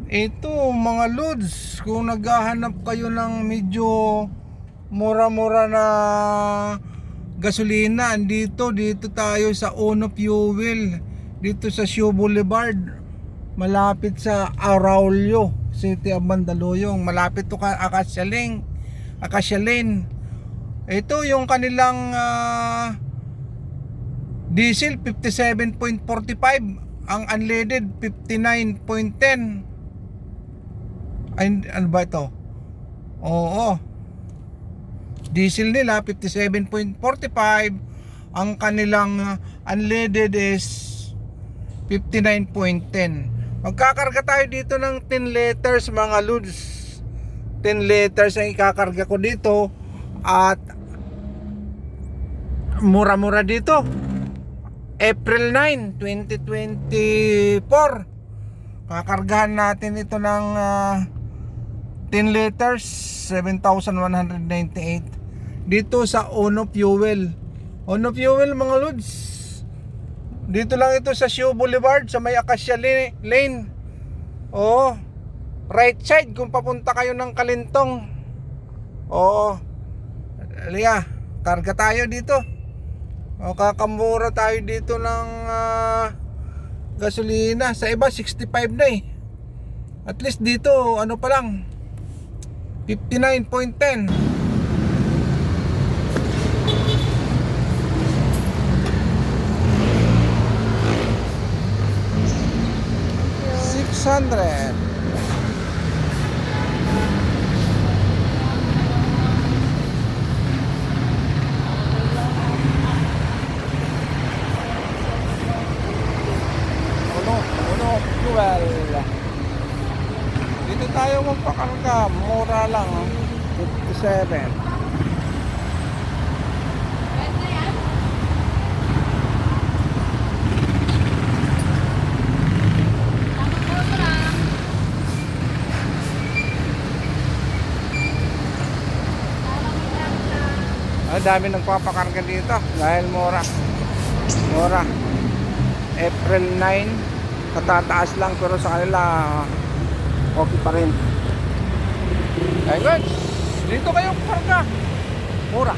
Ito mga lods, kung naghahanap kayo ng medyo mura-mura na gasolina, dito tayo sa Ono Fuel, dito sa Shoe Boulevard, malapit sa Araulio, City of Mandaluyong, malapit to ka Acacia Lane. Ito yung kanilang diesel 57.45, ang unleaded 59.10. Ay, ano ba ito? Oo, diesel nila 57.45, ang kanilang unleaded is 59.10. Magkakarga tayo dito ng 10 liters mga lods. 10 liters ang ikakarga ko dito, at mura-mura dito. April 9, 2024, kakargahan natin ito ng 10 liters, 7,198 dito sa Ono Fuel. Ono Fuel mga lods, dito lang ito sa Shoe Boulevard, sa may Acacia Lane. Oo, right side kung papunta kayo ng Kalintong. Oo, liya, karga tayo dito. O, kakamura tayo dito ng gasolina. Sa iba 65 na eh. At least dito ano pa lang, 59.10. 600. Ono Fuel. Dito tayo magpakarga, mura lang, 57. Ang dami nagpapakarga dito dahil mura. April 9, katataas lang, pero sa kanila okay pa rin. Ay guys, dito kayo karga, mura.